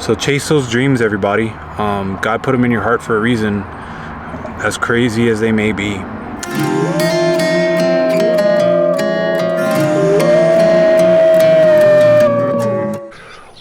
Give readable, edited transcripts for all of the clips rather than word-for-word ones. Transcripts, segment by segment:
So chase those dreams, everybody. God put them in your heart for a reason, as crazy as they may be.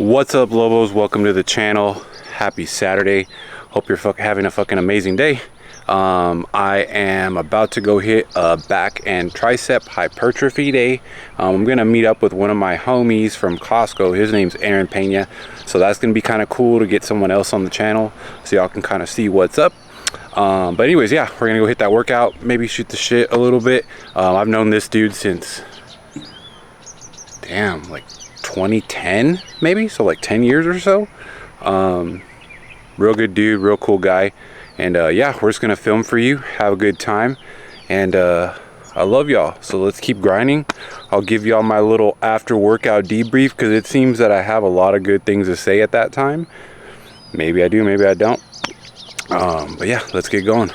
What's up, Lobos? Welcome to the channel. Happy Saturday. Hope you're having a fucking amazing day. I am about to go hit a back and tricep hypertrophy day. I'm gonna meet up with one of my homies from Costco. His name's Aaron Pena, so that's gonna be kind of cool to get someone else on the channel so y'all can kind of see what's up. But anyways, yeah, we're gonna go hit that workout, maybe shoot the shit a little bit. I've known this dude since like 2010 maybe, so like 10 years or so. Real good dude, real cool guy. And yeah, we're just gonna film for you, have a good time, and I love y'all, so let's keep grinding. I'll give y'all my little after workout debrief, because it seems that I have a lot of good things to say at that time. Maybe I do, maybe I don't. But yeah, let's get going.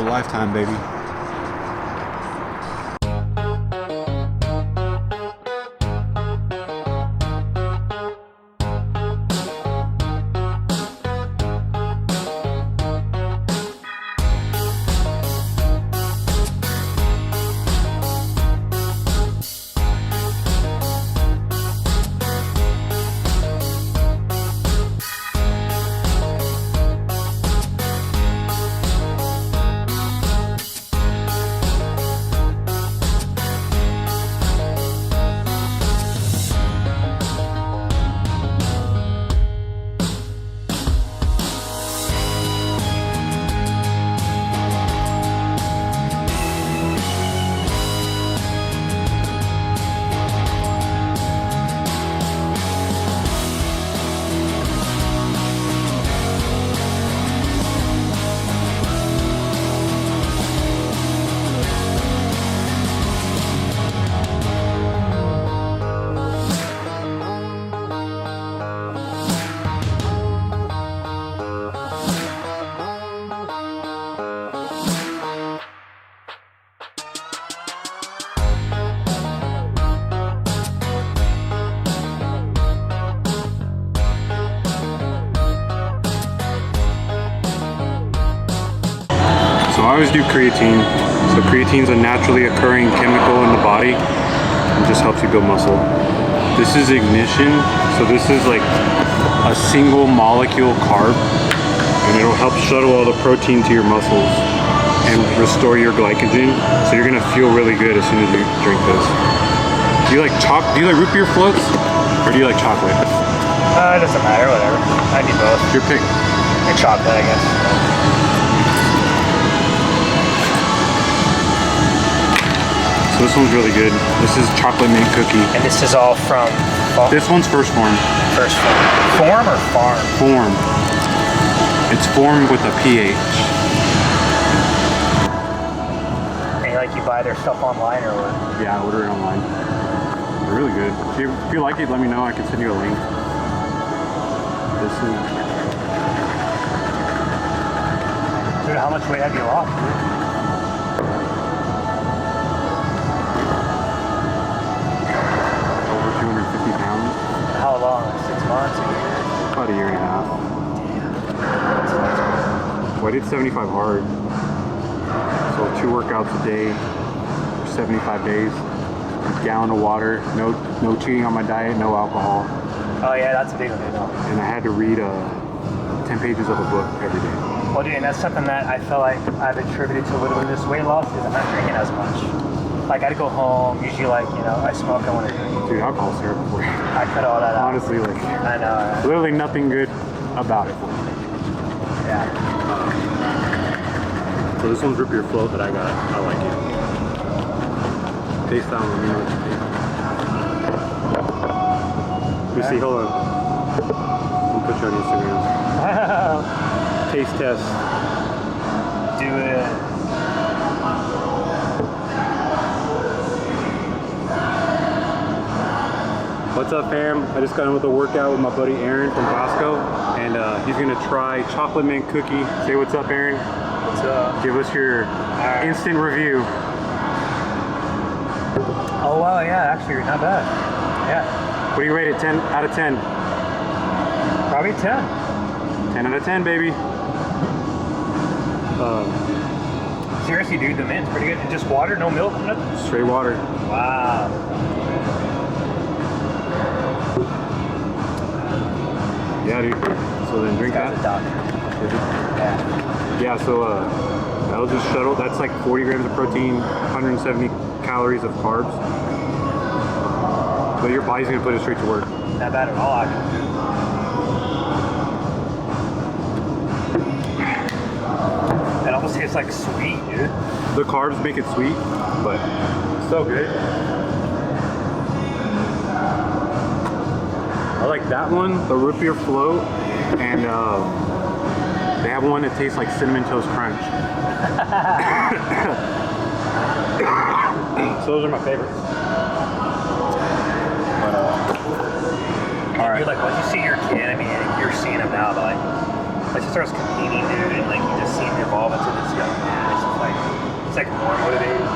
Lifetime, baby. So I always do creatine. So creatine is a naturally occurring chemical in the body and just helps you build muscle. This is ignition, so this is like a single molecule carb, and it'll help shuttle all the protein to your muscles and restore your glycogen. So you're gonna feel really good as soon as you drink this. Do you like root beer floats, or do you like chocolate? It doesn't matter, whatever. I need both. Your pick. And chocolate, I guess. So this one's really good. This is chocolate mint cookie. And this is all from... This one's First Form. First Form. Form or farm? Form. It's formed with a PH. And you buy their stuff online or what? Yeah, I order it online. They're really good. If you like it, let me know. I can send you a link. This is... Dude, how much weight have you lost, dude? How long? 6 months? A year? About a year and a half. Damn. Well, I did 75 hard. So 2 workouts a day for 75 days. A gallon of water, no cheating on my diet, no alcohol. Oh yeah, that's a big one. And I had to read 10 pages of a book every day. Well, dude, and that's something that I feel like I've attributed to a little bit of this weight loss is I'm not drinking as much. Like, I'd go home, usually, like, you know, I smoke, I want to drink. Dude, alcohol's terrible for you. I cut all that out. Honestly, like, I know. literally nothing good about it. Yeah. So this one's Root Beer Float that I got. I like it. Taste that one, let me know what you think. Let me see, hold on. I'll put you on Instagram. Taste test. Do it. What's up, fam? I just got in with a workout with my buddy Aaron from Costco, and he's gonna try chocolate mint cookie. Say what's up, Aaron. What's up? Give us your instant review. Oh wow, yeah, actually, not bad. Yeah. What do you rate it? 10 out of 10? Probably 10. 10 out of 10, baby. Seriously, dude, the mint's pretty good. And just water, no milk, nothing? Straight water. Wow. Yeah, dude. So then drink That's a that. doctor. Yeah. Yeah, so that'll just shuttle. That's like 40 grams of protein, 170 calories of carbs. So your body's gonna put it straight to work. Not bad at all, actually. It almost tastes like sweet, dude. The carbs make it sweet, but so good. I like that one, the Root Beer Float, and they have one that tastes like Cinnamon Toast Crunch. So those are my favorites. But, all right. You're like, once you see your kid, I mean, you're seeing him now, but like, once he starts competing, dude, and like you just see him evolve into this young man, it's just like, it's like more motivating.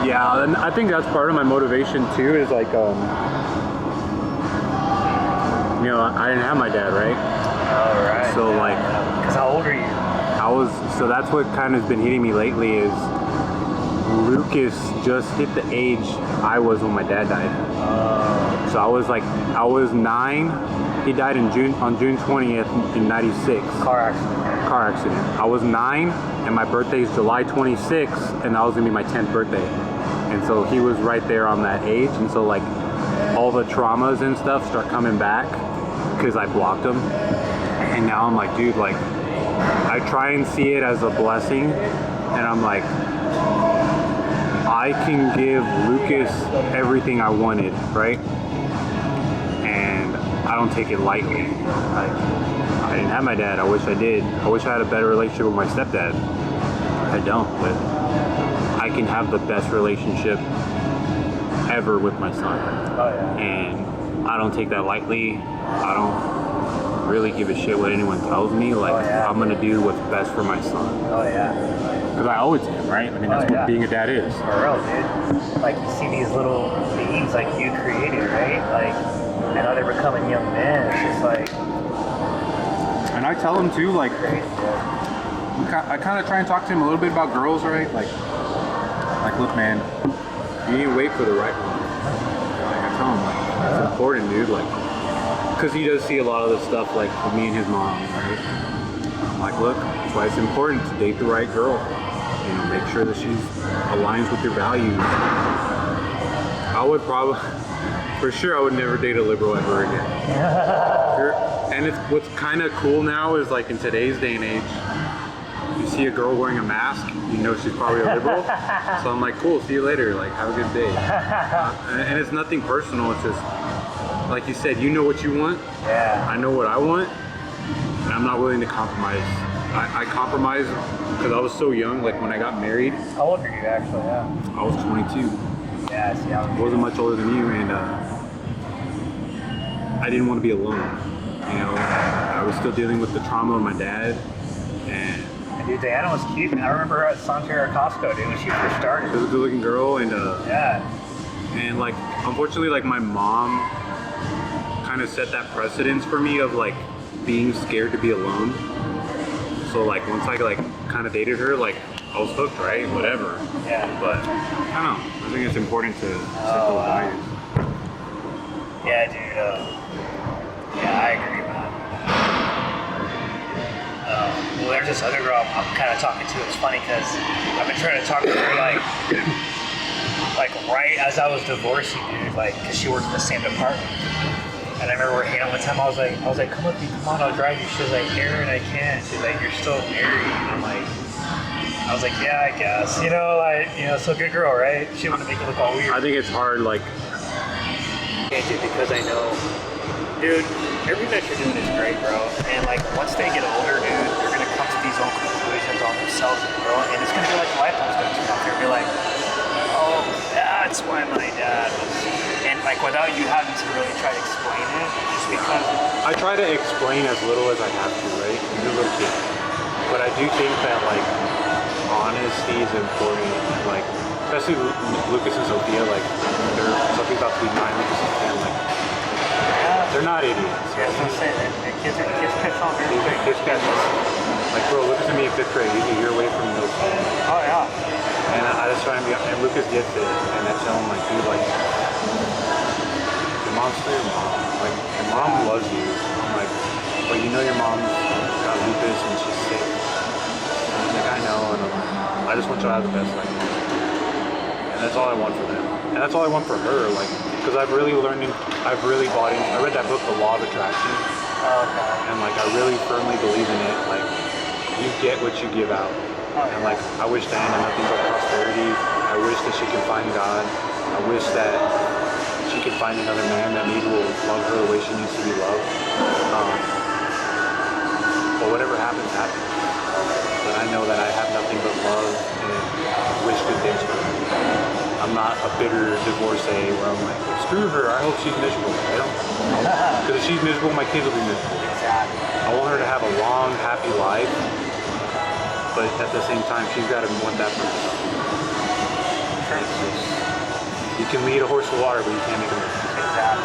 Yeah, and I think that's part of my motivation too, is like, you know, I didn't have my dad, right? All right. So like, because how old are you? So that's what kind of has been hitting me lately is Lucas just hit the age I was when my dad died. So I was 9. He died on June 20th in 96. Car accident. I was 9 and my birthday is July 26th and that was gonna be my 10th birthday. And so he was right there on that age, and so like all the traumas and stuff start coming back because I blocked them. And now I'm like, dude, like I try and see it as a blessing, and I'm like, I can give Lucas everything I wanted, right? And I don't take it lightly. Like, I didn't have my dad. I wish I did. I wish I had a better relationship with my stepdad. I don't, but I can have the best relationship ever with my son. Oh yeah. And I don't take that lightly. I don't really give a shit what anyone tells me. Like, I'm gonna do what's best for my son. Oh yeah. Because I owe it to him, right? I mean, that's what being a dad is. For real, dude. Like, you see these little beings like you created, right? Like, and now they're becoming young men. It's just like. And I tell him too, like, Crazy, I kind of try and talk to him a little bit about girls, right? Like, look, man, you need to wait for the right one. Like, I tell him, like, it's important, dude. Like, because he does see a lot of the stuff, like, with me and his mom, right? I'm like, look, that's why it's important to date the right girl. You know, make sure that she's aligns with your values. I would probably, for sure, I would never date a liberal ever again. Sure. And it's what's kind of cool now is like in today's day and age, you see a girl wearing a mask, you know she's probably a liberal. So I'm like, cool, see you later. Like, have a good day. And it's nothing personal. It's just like you said, you know what you want. Yeah. I know what I want, and I'm not willing to compromise. I compromised because I was so young. Like when I got married. How old are you actually? Yeah. I was 22. Yeah. See, I wasn't much older than you, and I didn't want to be alone. You know, I was still dealing with the trauma of my dad, and dude, Diana was cute. I remember her at Santerre Costco, dude, when she first started. She was a good-looking girl, and yeah. And like, unfortunately, like my mom kind of set that precedence for me of like being scared to be alone. So So like once I like kind of dated her, like I was hooked, right? Whatever. Yeah. But I don't know. I think it's important to set those values. Yeah, dude. Yeah, I agree, man. Well, there's this other girl I'm kind of talking to. It's funny because I've been trying to talk to her like right as I was divorcing, dude. Like, cause she worked in the same department. And I remember we're hanging out one time. I was like, come with me, come on, I'll drive you. She was like, Aaron, I can't. She's like, you're still married. And I was like, yeah, I guess. You know, like, so good girl, right? She didn't want to make it look all weird. I think it's hard, like. Yeah, dude, because I know, dude, everything that you're doing is great, bro. And like, once they get older, dude, they're gonna come to these own conclusions on themselves, bro. And it's gonna be like life is gonna turn out. They're gonna be like, oh, that's why my dad was. And like, without you having to really try to explain it, just because. I try to explain as little as I have to, right? You're a little kid. But I do think that like honesty is important. Like, especially Lucas and Sophia, like Sophia's about to be 9, Lucas is 10, like they're not idiots. Yeah, that's what I'm saying. Kids catch on very quick. Kids catch on. Like, bro, Lucas and me in 5th grade, he's a year away from middle school. Oh yeah. And I just try and be, and Lucas gets it, and I tell him like, dude, like, your mom's still your mom. Like, your mom loves you. I'm like, but you know your mom's got lupus and she's sick. And he's like, I know, and I'm like, I just want you to have the best life. And that's all I want for them. And that's all I want for her, like, because I've really bought in, I read that book, The Law of Attraction. Oh, okay. And like, I really firmly believe in it. Like, you get what you give out. And like, I wish Diana nothing but prosperity. I wish that she can find God. I wish that she can find another man that maybe will love her the way she needs to be loved. But whatever happens, happens. But I know that I have nothing but love and wish good things for her. I'm not a bitter divorcee where I'm like, screw her, I hope she's miserable. I don't. Because if she's miserable, my kids will be miserable. Exactly. I want her to have a long, happy life, but at the same time, she's got to want that for herself. You can lead a horse to water, but you can't make him drink. Exactly.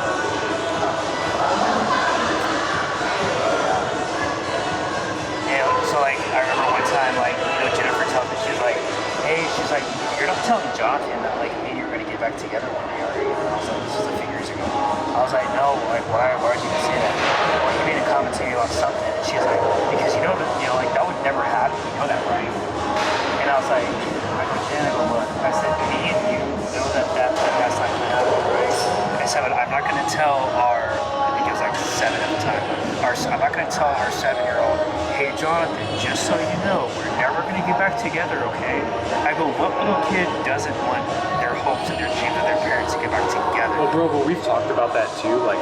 So like, I remember one time, like, Jennifer told me, she's like, hey, you're not telling Jonathan that like me and you're gonna get back together one day, are you? And I was like, this is a few years ago. I was like, no, like, why would you say that? Well, he made a comment to me about something, and she's like, because like that would never happen, you know that, right? And I was like, I go, look, I said, me and you know that's not gonna happen, right? I said, but I'm not gonna tell I think it was like 7 at the time, I'm not gonna tell our 7-year-old, hey Jonathan, just so you know, we're never gonna get back together, okay? I go, what little kid doesn't want their hopes and their dreams of their parents to get back together? Well, bro, but we've talked about that too, like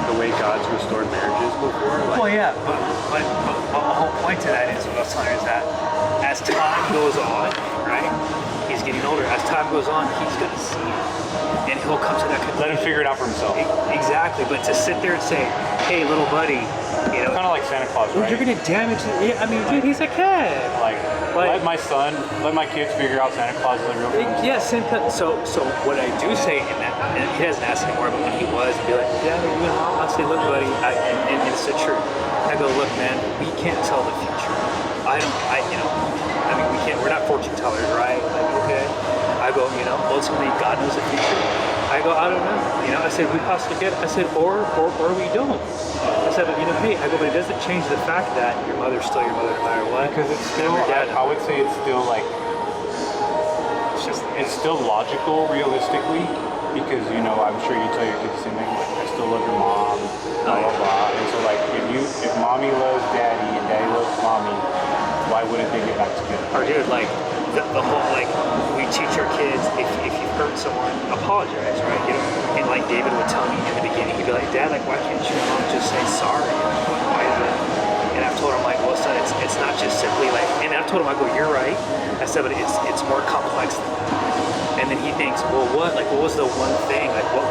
the way God's restored marriages before. Like, well, yeah, but the whole point to that is, what I was telling you is that as time goes on, right? He's getting older. As time goes on, he's gonna see it, and he'll come to that conclusion. let him figure it out for himself. Exactly, but to sit there and say, hey, little buddy, Kind of like Santa Claus, right? You're gonna damage it. I mean, dude, he's a kid. Like, let my kids figure out Santa Claus is a real thing. Yes, so what I do say in that, and he doesn't ask anymore, but when he was, he'd be like, yeah, I'll say, look, buddy, and it's the truth. I go, look, man, we can't tell the future. We can't. We're not fortune tellers, right? Like, okay. I go, ultimately, God knows the future. I go, I don't know. I said, we possibly get. I said, or we don't. I said, but hey, I go, but it doesn't change the fact that your mother's still your mother no matter what. Because it's still, I would say it's still like, it's still logical, realistically, because I'm sure you tell your kids the same thing, like, I still love your mom, blah blah blah. And so like, if mommy loves daddy and daddy loves mommy, why wouldn't they get back together? Or dude, like the whole, like, we teach our kids, if you've hurt someone, apologize, right? And like David would tell me in the beginning, he'd be like, Dad, like, why can't you just say sorry? Why is it? And I've told him, like, well, son, it's not just simply like, and I've told him, I go, you're right. I said, but it's more complex than that. And then he thinks, well, what was the one thing? Like, what?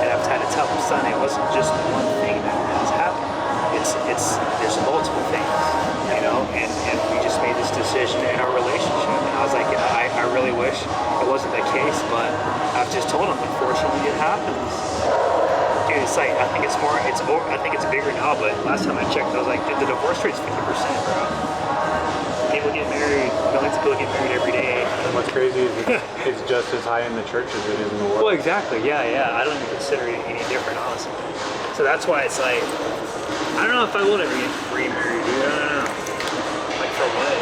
And I've had to tell him, son, it wasn't just one thing that has happened. There's multiple things, and we just made this decision in our relationship. And I was like, I really wish it wasn't the case, but I've just told him, unfortunately, it happens. Dude, it's like, I think it's bigger now, but last time I checked, I was like, the divorce rate's 50%, bro. go get married. Millions of people get married every day. And what's crazy is it's just as high in the church as it is in the world. Well, exactly. Yeah. I don't even consider it any different, honestly. So that's why it's like, I don't know if I will ever get remarried, dude. I don't know. Like for what?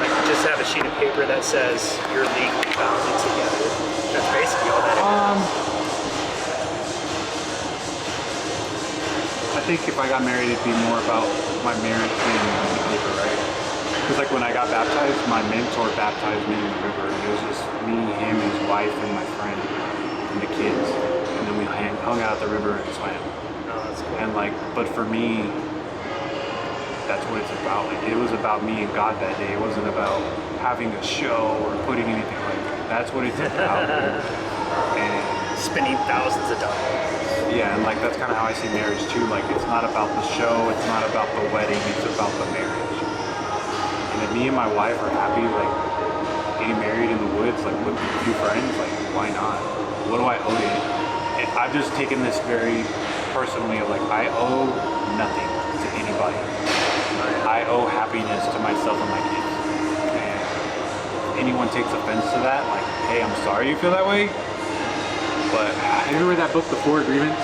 Like just have a sheet of paper that says you're legally bound together. That's basically all that is. I think if I got married, it'd be more about my marriage being on the paper, right? Because like when I got baptized, my mentor baptized me in the river. And it was just me, him, his wife, and my friend, and the kids. And then we hung out at the river and swam. Oh, that's cool. And like, but for me, that's what it's about. Like it was about me and God that day. It wasn't about having a show or putting anything like that. That's what it's about. And Spending thousands of dollars. yeah, and like that's kind of how I see marriage too. Like it's not about the show, it's not about the wedding, it's about the marriage. And if me and my wife are happy, like getting married in the woods, like with a few friends, like why not? What do I owe to it? And I've just taken this very personally of like I owe nothing to anybody. I owe happiness to myself and my kids. And if anyone takes offense to that, like, hey, I'm sorry you feel that way. But have you ever read that book, The Four Agreements?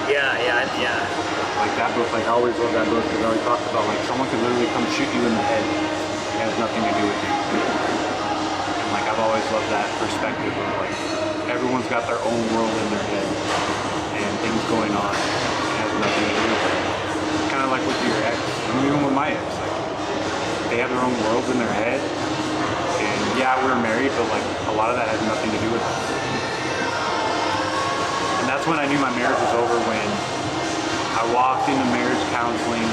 Yeah. Like that book, like I always love that book because it always talks about like someone could literally come shoot you in the head. It has nothing to do with you. And like I've always loved that perspective of like everyone's got their own world in their head and things going on. It has nothing to do with it. Kind of like with your ex, I mean, even with my ex, like they have their own worlds in their head. And yeah, we're married, but like a lot of that has nothing to do with us. And that's when I knew my marriage was over, when I walked into marriage counseling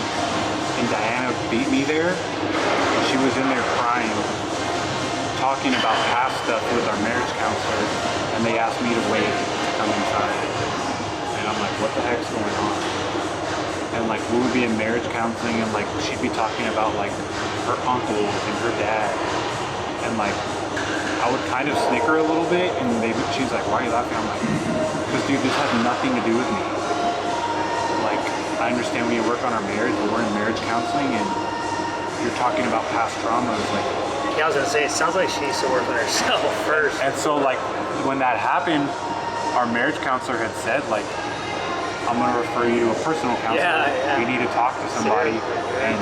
and Diana beat me there. And she was in there crying, talking about past stuff with our marriage counselor, and they asked me to wait to come inside. And I'm like, what the heck's going on? And like we would be in marriage counseling and like she'd be talking about like her uncles and her dad. And like I would kind of snicker a little bit and she's like, why are you laughing? I'm like, because dude, this has nothing to do with me. Like, I understand we work on our marriage, but we're in marriage counseling and you're talking about past traumas. Like, Yeah, I was gonna say, it sounds like she needs to work on herself first. and so like when that happened, our marriage counselor had said like, I'm gonna refer you to a personal counselor. Yeah. You need to talk to somebody. And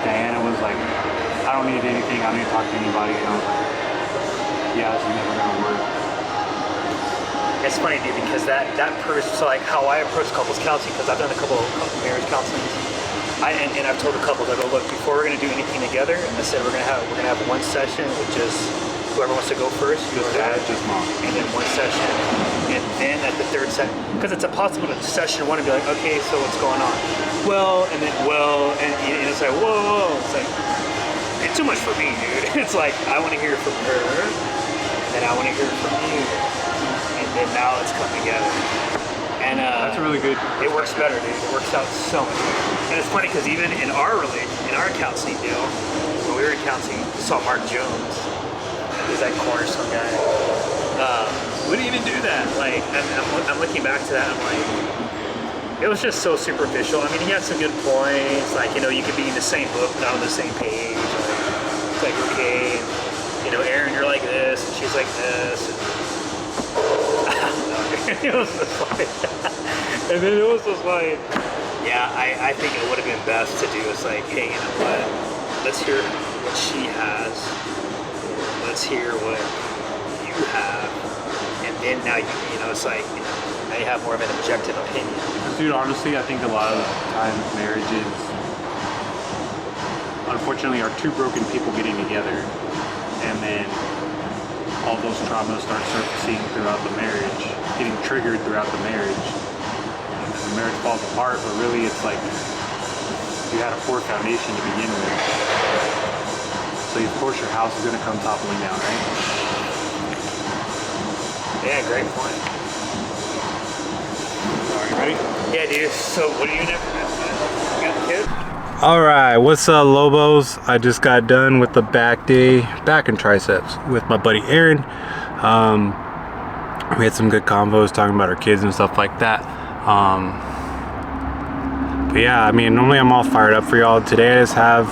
Diana was like, I don't need anything, I don't need to talk to anybody. And I was like, yeah, this is never gonna work. It's funny, dude, because that person, so like how I approach couples counseling, because I've done a couple marriage counseling. And I've told the couples, I go, look, before we're gonna do anything together, I said we're gonna have one session with just whoever wants to go first, Just dad, just mom. and then one session, and then at the third session, because it's impossible to session one and be like, okay, so what's going on? Well, and then and it's like, whoa, it's like, it's too much for me, dude. It's like, I want to hear from her, and then I want to hear from you, and then now let's come together. And That's a really good. it works better, dude. It works out so much better. And it's funny because even in our counseling deal, when we were in counseling, we saw Mark Jones. He's that cornerstone guy. We didn't even do that. Like, I'm looking back to that. I'm like, it was just so superficial. I mean, he had some good points. Like, you know, you could be in the same book, not on the same page. It's like, okay, you know, Aaron, you're like this, and she's like this. And it was just like, and then it was just like, yeah, I think it would have been best to do is like, hey, you know what? Let's hear what she has. Let's hear what you have. And then now you know, it's like, you know, now you have more of an objective opinion. Dude, honestly, I think a lot of times marriages, unfortunately, are two broken people getting together, and then all those traumas start surfacing throughout the marriage, getting triggered throughout the marriage, and then the marriage falls apart. But really, it's like you had a poor foundation to begin with, so of course your house is going to come toppling down, right? Yeah, great point. Are you ready? Yeah, dude. So what are you next? You got a kid? All right, what's up, Lobos? I just got done with the back and triceps with my buddy Aaron. We had some good convos talking about our kids and stuff like that. But yeah, I mean, normally I'm all fired up for y'all. Today I just have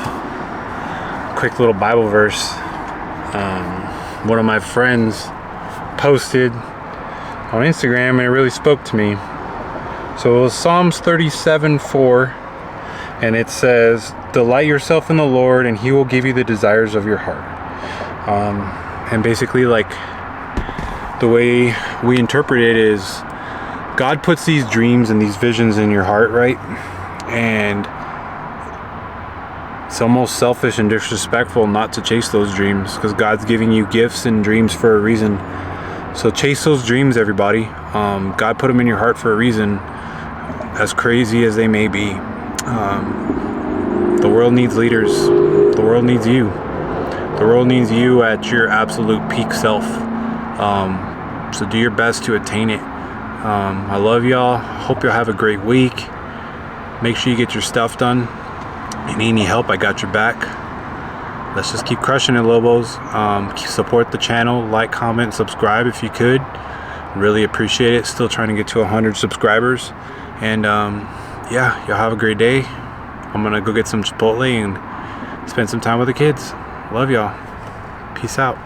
quick little Bible verse. One of my friends posted on Instagram and it really spoke to me. So it was Psalms 37:4, and it says, "Delight yourself in the Lord and he will give you the desires of your heart." And basically, like, the way we interpret it is God puts these dreams and these visions in your heart, right? And it's almost selfish and disrespectful not to chase those dreams, because God's giving you gifts and dreams for a reason. So chase those dreams, everybody. God put them in your heart for a reason, as crazy as they may be. The world needs leaders. The world needs you. The world needs you at your absolute peak self. So do your best to attain it. I love y'all. Hope y'all have a great week. Make sure you get your stuff done. If you need any help, I got your back. Let's just keep crushing it, Lobos. Support the channel, like, comment, subscribe if you could. Really appreciate it. Still trying to get to 100 subscribers. And yeah, y'all have a great day. I'm gonna go get some Chipotle and spend some time with the kids. Love y'all. Peace out.